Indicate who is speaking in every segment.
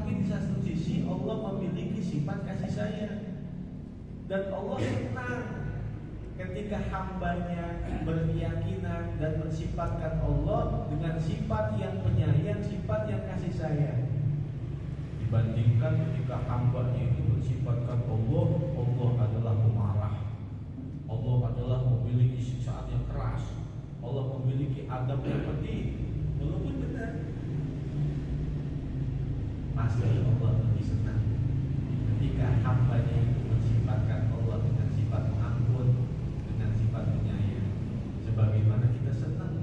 Speaker 1: Tapi di satu sisi Allah memiliki sifat kasih sayang, dan Allah senang ketika hambanya berkeyakinan dan mensifatkan Allah dengan sifat yang penyayang, sifat yang kasih sayang, dibandingkan ketika hambanya itu mensifatkan Allah adalah pemarah, Allah adalah memiliki siksaan yang keras, Allah memiliki adab yang pedih. Walaupun benar, pasti Allah lebih senang ketika hambanya itu mensifatkan Allah dengan sifat pengampun, dengan sifat penyayang. Sebagaimana kita senang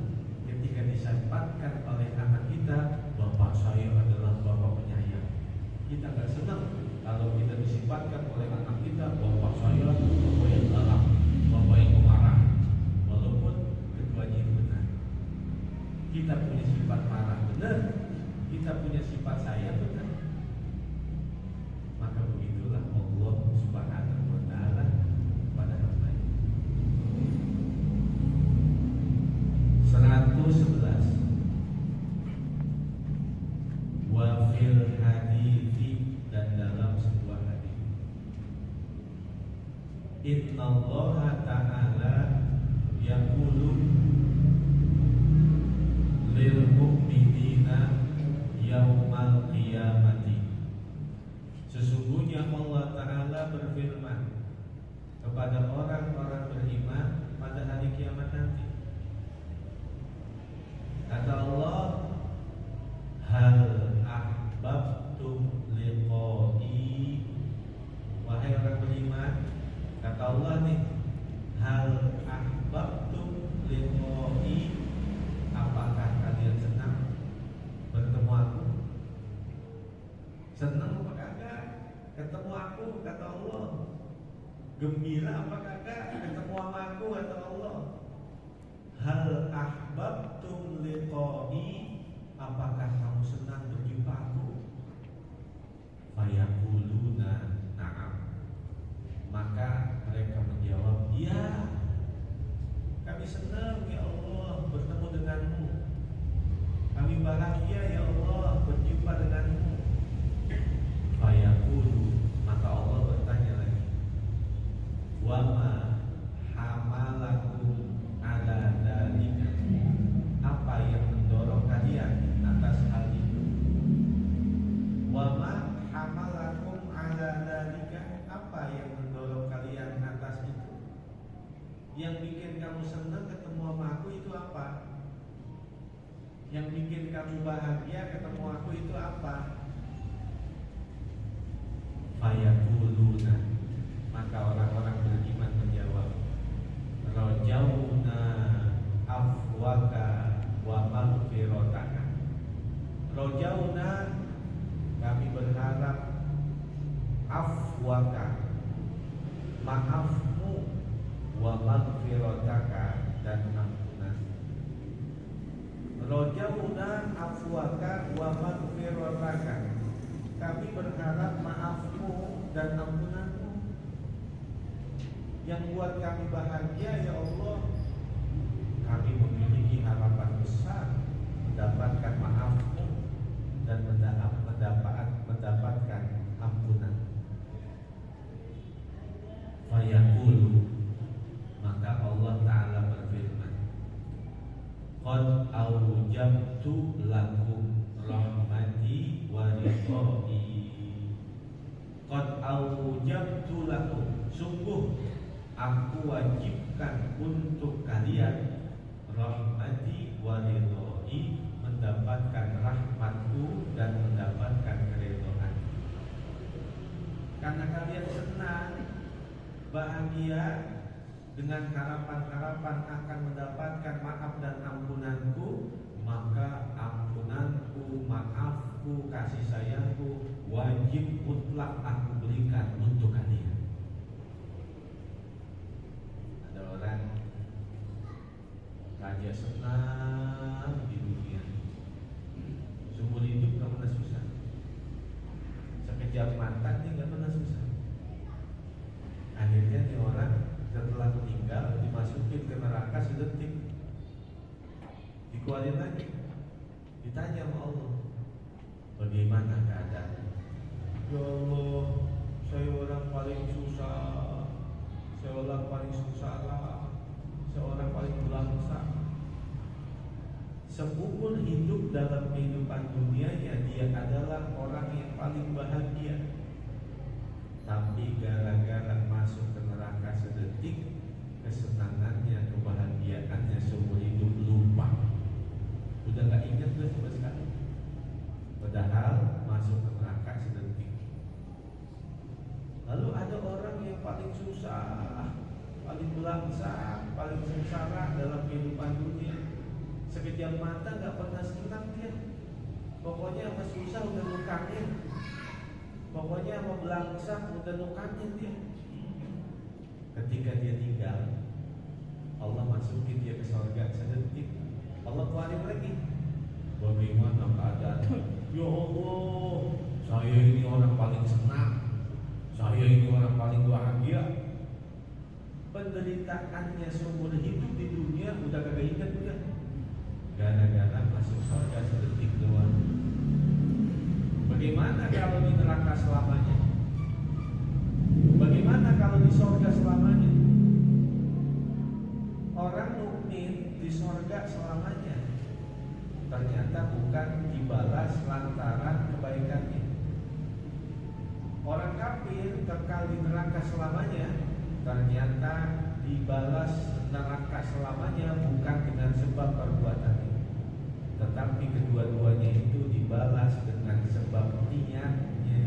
Speaker 1: ketika disifatkan oleh anak kita, Bapak saya adalah Bapak penyayang. Kita gak senang kalau kita disifatkan oleh anak kita, Bapak saya Bapak yang galak, Bapak yang pemarah. Walaupun keduanya itu benar, kita punya sifat marah benar, kita punya sifat sayang benar. Maka begitulah Allah Subhanahu wa ta'ala pada hambanya. 111. Wa fil hadithi, dan dalam sebuah hadis, innallaha ta'ala yaqulu lil mu'minina yaumal qiyamati. Sesungguhnya Allah Ta'ala berfirman kepada orang-orang beriman pada hari kiamat nanti. Kata Allah, hal ahbabtum liqa'i. Wahai orang beriman, kata Allah nih, hal ahbabtum liqa'i. Apakah kalian senang bertemu aku? Senang apa kagak ketemu aku, kata Allah? Gembira apa kagak ketemu sama aku, kata Allah? Hal ahbabtum liqa'i. Apakah kamu senang berjumpa aku? Fayaquluna na'am. Maka mereka menjawab, ya, kami senang ya Allah bertemu denganmu, kami bahagia ya Allah berjumpa denganmu. Fayaqulu, maka Allah bertanya lagi, wa ma hamalakum ala dzalika. Apa yang mendorong kalian atas hal itu? Wa ma hamalakum ala dzalika. Apa yang mendorong kalian atas itu? Yang bikin kamu senang ketemu sama aku itu apa? Yang bikin kamu bahagia ketemu aku itu apa? Fayaquluna, maka orang-orang beriman menjawab, rajauna afwaka wa maghfirataka. Rajauna, kami berharap, afwaka, maafmu, wa maghfirataka, dan ampunan. Rajauna afwaka wa maghfirataka, kami berharap maafmu dan ampunanmu. Yang buat kami bahagia ya Allah, kami memiliki harapan besar mendapatkan maafmu dan mendapatkan ampunan. Fayaqulu, maka Allah Ta'ala berfirman, qad awjabtu lakum rahmati wa ridhai. Qad awjabtu lakum, sungguh aku wajibkan untuk kalian rahmati wa ridhai, mendapatkan rahmatku dan mendapatkan keridhaan. Karena kalian senang, bahagia dengan harapan-harapan akan mendapatkan maaf dan ampunanku, maka ampunanku, maafku, kasih sayangku wajib mutlak aku berikan untuk kalian. Ada orang raja senang di dunia, seumur hidup gak pernah susah, sekejap mata dia gak pernah susah. Akhirnya nih orang setelah meninggal dimasukin ke neraka sedetik, dikeluarin lagi, ditanya sama Allah, bagaimana keadaan sadar, ya Allah, saya orang paling susah, saya orang paling sengsara, saya orang paling belangsa. Seumur hidup dalam kehidupan dunianya dia adalah orang yang paling bahagia. Tapi gara-gara masuk ke neraka sedetik, kesenangannya, kebahagiaannya seumur hidup lupa. Udah gak ingat udah sama sekali. Padahal masuk ke neraka sedetik. Lalu ada orang yang paling susah, paling belangsa, paling sengsara dalam kehidupan dunia. Sekejap mata gak pernah senang dia. Pokoknya apa susah udah nukanin, pokoknya apa belangsa udah nukanin dia. Ketika dia tinggal, Allah masukin dia ke surga sedetik. Allah keluarin lagi. Bagaimana keadaan? Ya Allah, saya ini orang paling senang, saya ini orang paling bahagia. Penderitaannya seumur hidup di dunia udah kagak ingat udah. Gara-gara masuk surga sedetik doang. Bagaimana kalau di neraka selamanya? Bagaimana kalau di surga selamanya? Orang mukmin di surga selamanya. Ternyata bukan dibalas lantaran kebaikannya. Orang kafir kekal di neraka selamanya, ternyata dibalas neraka selamanya bukan dengan sebab perbuatannya, tetapi kedua-duanya itu dibalas dengan sebab niatnya.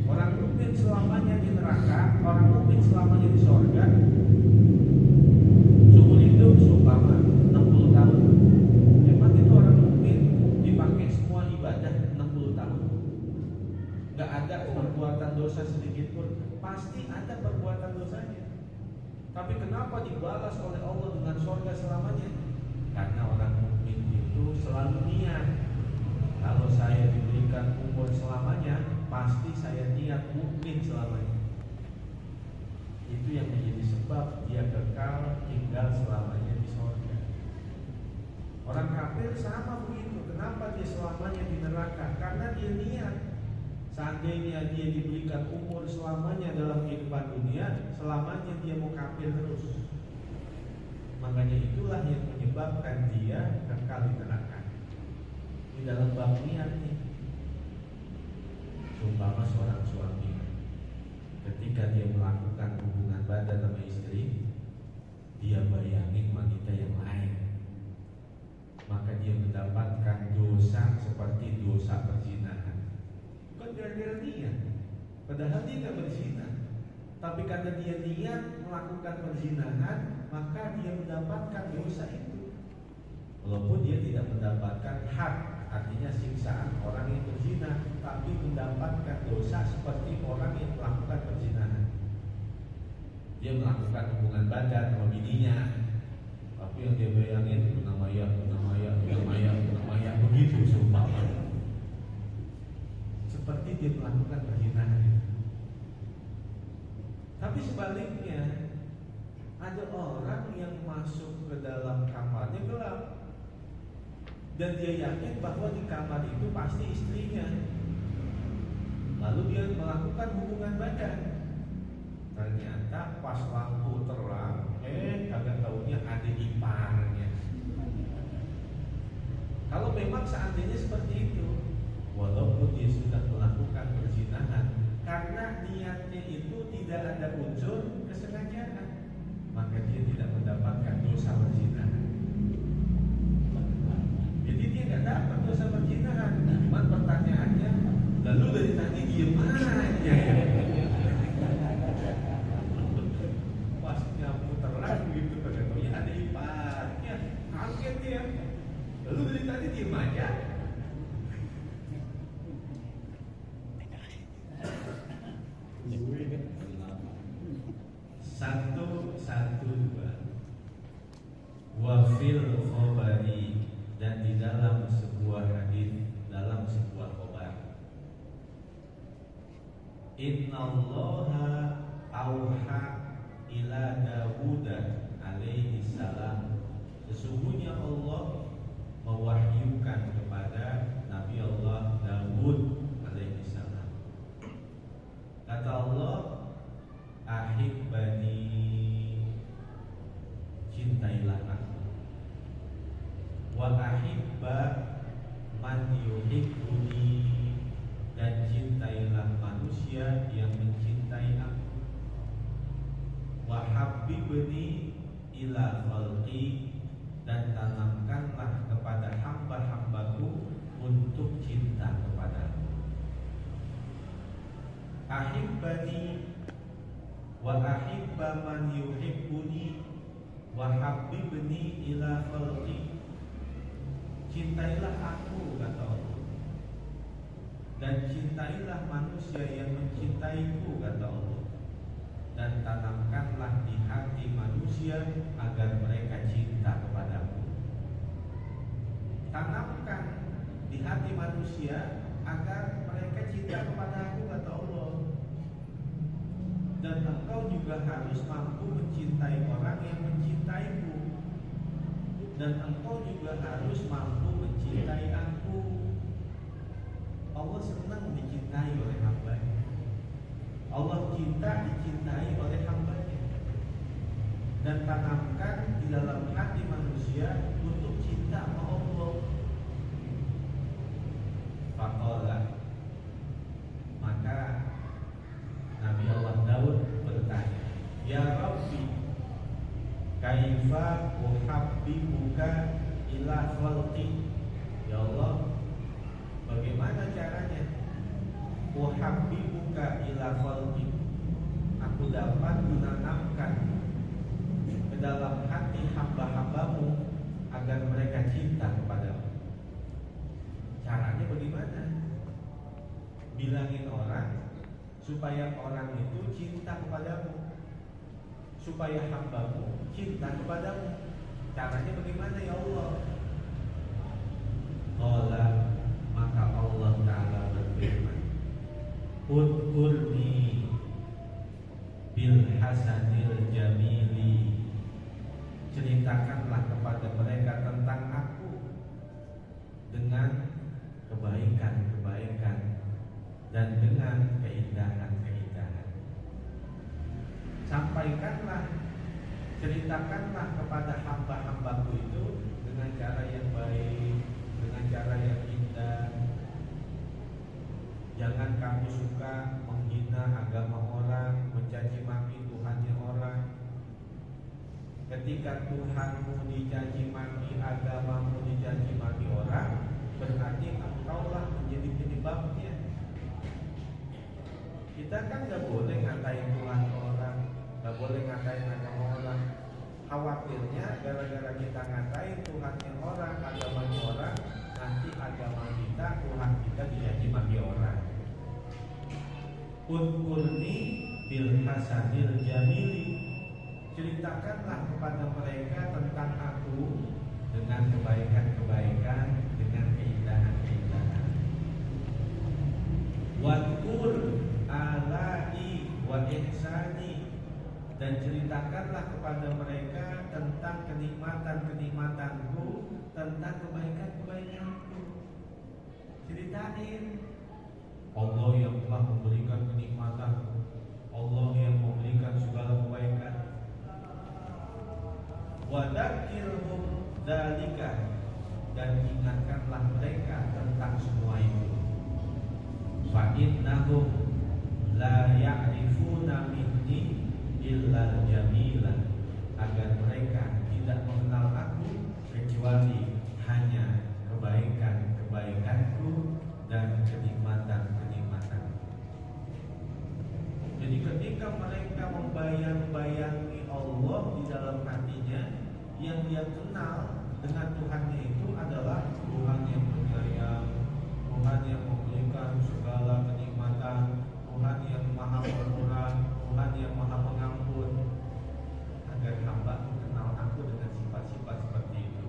Speaker 1: Orang mukmin selamanya di neraka, orang mukmin selamanya di surga. Seumur hidup seumpama 60 tahun. Hebat itu orang mukmin dipakai semua ibadah 60 tahun. Gak ada perbuatan dosa sedikit pun. Pasti ada perbuatan dosanya. Tapi kenapa dibalas oleh Allah dengan surga selamanya? Karena orang mukmin itu selalu niat, kalau saya diberikan umur selamanya, pasti saya niat mukmin selamanya. Itu yang menjadi sebab dia kekal tinggal selamanya di surga. Orang kafir sama begitu. Kenapa dia selamanya di neraka? Karena dia niat. Seandainya dia diberikan umur selamanya dalam kehidupan dunia, selamanya dia mau kafir terus. Makanya itulah yang menyebabkan dia kekal di neraka. Di dalam bab niat nih. Seumpama seorang suami ketika dia melakukan hubungan badan sama istri, dia bayangin wanita yang lain, maka dia mendapatkan dosa seperti dosa perzinahan. Bukan gara-gara niat, padahal dia tidak berzina, tapi karena dia niat melakukan perzinahan, maka dia mendapatkan dosa itu. Walaupun dia tidak mendapatkan hak, artinya siksaan orang yang berzina, tapi mendapatkan dosa seperti orang yang melakukan perzinahan. Dia melakukan hubungan badan sama bininya, tapi yang dia bayangin Maya, begitu seumpama. Seperti dia melakukan perzinahan. Tapi sebaliknya, ada orang yang masuk ke dalam kamarnya gelap, dan dia yakin bahwa di kamar itu pasti istrinya. Lalu dia melakukan hubungan badan. Ternyata pas lampu terang, kagak taunya ada iparnya. Kalau memang seandainya seperti itu, walaupun dia sudah melakukan perzinahan, karena niatnya itu tidak ada unsur kesengajaan, maka dia tidak mendapatkan dosa perzinahan. Jadi dia nggak dapat dosa perzinahan. Cuman pertanyaannya, lalu dari tadi diem aja ya? Pas lampu terang gitu, kagak taunya ada iparnya, kaget dia. Lalu dari tadi diem aja. Satu dua. Wafil khobari, dan di dalam sebuah hadis, dalam sebuah khobar, Innallaha auha ila Dawud alaihi salam. Sesungguhnya Allah mewahyukan kepada Nabi Allah ahibba man yuhibbuni, dan cintailah manusia yang mencintai aku. Wa habbibni ila khalqi, dan tanamkanlah kepada hamba-hambaku untuk cinta kepadaku. Ahibbani wa ahibba man yuhibbuni wa habbibni ila khalqi. Cintailah aku, kata Allah, dan cintailah manusia yang mencintaiku, kata Allah, dan tanamkanlah di hati manusia agar mereka cinta kepadaku. Tanamkan di hati manusia agar mereka cinta kepadaku, kata Allah. Dan engkau juga harus mampu mencintai orang yang mencintaiku, dan engkau juga harus mampu mencintai aku. Allah senang dicintai oleh hamba-Nya. Allah cinta dicintai oleh hamba-Nya. Dan tanamkan di dalam hati manusia untuk cinta sama Allah. Faqala, maka Nabi Allah Daud bertanya, Ya Rabbi, kaifa uhabbibuka ila khalqi. Ya Allah, bagaimana caranya uhabbibuka ila khalqi, aku dapat menanamkan ke dalam hati hamba-hambamu agar mereka cinta kepadamu. Caranya bagaimana? Bilangin orang supaya orang itu cinta kepadamu, supaya hambamu cinta kepadamu. Caranya bagaimana ya Allah? Qala, maka Allah Ta'ala berfirman, Udkurni bil hasanil jamili, ceritakanlah kepada mereka tentang aku dengan kebaikan-kebaikan dan dengan keindahan-keindahan. Sampaikanlah, ceritakanlah kepada hamba-hambaku itu dengan cara yang baik, dengan cara yang indah. Jangan kamu suka menghina agama orang, mencaci maki Tuhannya orang. Ketika Tuhanmu dicaci maki, agamamu dicaci maki orang, berarti engkaulah menjadi penyebabnya. Kita kan gak boleh ngatain Tuhan orang, gak boleh ngatain agama orang. Khawatirnya gara-gara kita ngatain Tuhannya orang, agamanya orang, nanti agama kita, Tuhan kita dicaci maki orang. Udkurni bil hasanil jamili, ceritakanlah kepada mereka tentang aku dengan kebaikan-kebaikan, dengan keindahan-keindahan. Wadkur alai wa ihsani, dan ceritakanlah kepada mereka tentang kenikmatan-kenikmatanku, tentang kebaikan-kebaikanku. Ceritain Allah yang telah memberikan kenikmatan, Allah yang memberikan segala kebaikan. Wadakirhum dzalika, dan ingatkanlah mereka tentang semua itu. Fa innahum la ya'rifuna minni illa jamila, agar mereka tidak mengenal aku kecuali hanya kebaikan-kebaikanku dan kenikmatan-kenikmatan. Jadi ketika mereka membayang-bayangi Allah di dalam hatinya, yang dia kenal dengan Tuhannya itu adalah Tuhan yang penyayang, Tuhan yang memberikan segala kenikmatan, Tuhan yang maha pemurah, Tuhan yang maha pengampun. Agar hamba kenal aku dengan sifat-sifat seperti itu.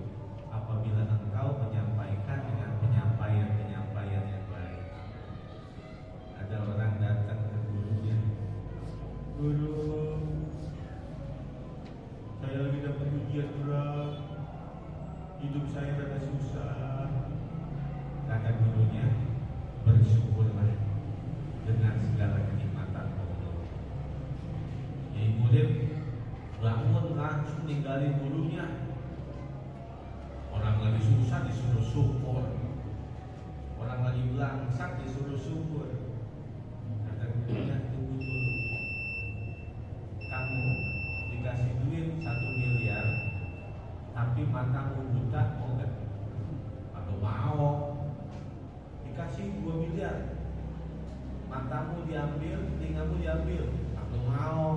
Speaker 1: Apabila engkau menyampaikan dengan penyampaian-penyampaian yang baik. Ada orang datang ke gurunya, Guru, saya lagi dapat ujian berat, hidup saya rada susah. dilangsak disuruh syukur. Kata gurunya, tunggu dulu. Kamu dikasih duit 1 miliar, tapi matamu buta, mau nggak? Atau mau? Dikasih 2 miliar, matamu diambil, telingamu diambil, atau mau?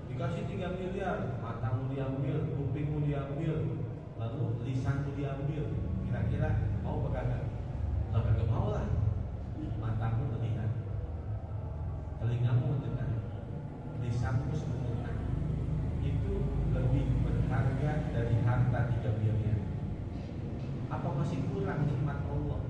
Speaker 1: Dikasih 3 miliar, matamu diambil, kupingmu diambil, lalu lisanmu diambil. Kira-kira mau apa kagak? Lah kagak mau lah. Matamu melihat, telingamu mendengar, lisanmu mendengar. Itu lebih berharga dari harta 3 miliar. Apa masih kurang nikmat Allah?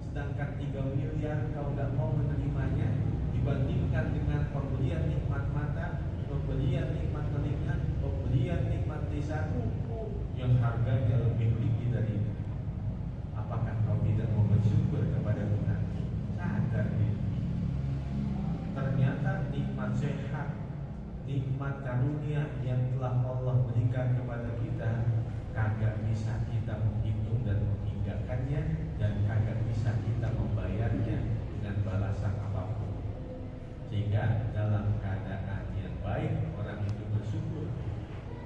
Speaker 1: Sedangkan 3 miliar kau tidak mau menerimanya, dibandingkan dengan pembelian nikmat mata, pembelian nikmat telinga, pembelian nikmat lisan yang harganya lebih tinggi dari itu. Apakah kau tidak mau bersyukur kepada Tuhan? Sadar diri. Ternyata nikmat sehat, nikmat karunia yang telah Allah berikan kepada kita, kagak bisa kita menghitung dan menghinggakannya, dan kagak bisa kita membayarnya dengan balasan apapun. Sehingga dalam keadaan yang baik orang itu bersyukur,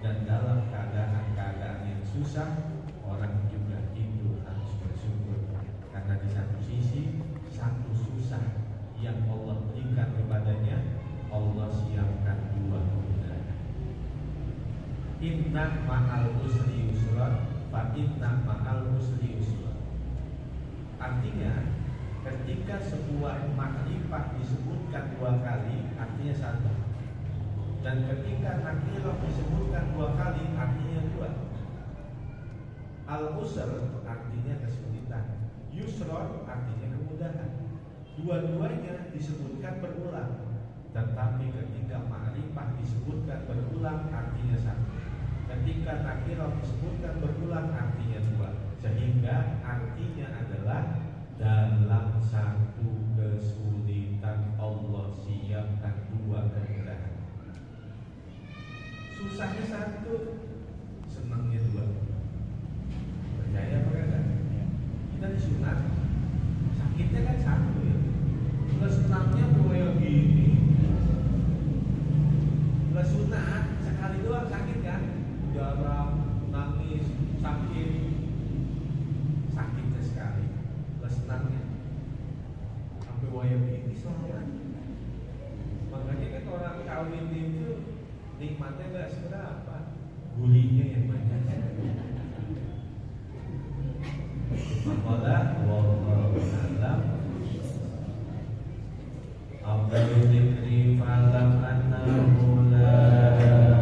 Speaker 1: dan dalam keadaan yang susah orang juga itu harus bersyukur. Karena di satu sisi, satu susah yang Allah berikan kepadanya, Allah siapkan 2 kemudahan. Inna ma'al usri yusra, fa inna ma'al usri yusra. Artinya, ketika sebuah makrifah disebutkan 2 kali, artinya 1. Dan ketika nakirah disebutkan 2 kali, artinya 2. Al-usr artinya kesulitan, yusra artinya kemudahan. Dua-duanya disebutkan berulang. Tetapi ketika ma'rifah disebutkan berulang, artinya 1. Ketika nakirah disebutkan berulang, artinya 2. Sehingga artinya adalah dalam satu kesulitan Allah siapkan 2 kemudahan. Susahnya 1, senangnya 2. Percaya apa enggak? Kita disunat, sakitnya kan 1 ya. Kalau senangnya kayak gini, kalau sunat sekali doang sakit kan? Darah, nangis, sakit, sakitnya sekali. Kalau senangnya sampai wayang gini soalnya. Makanya kan orang kawin itu nikmatnya nggak seberapa, gurihnya yang banyak.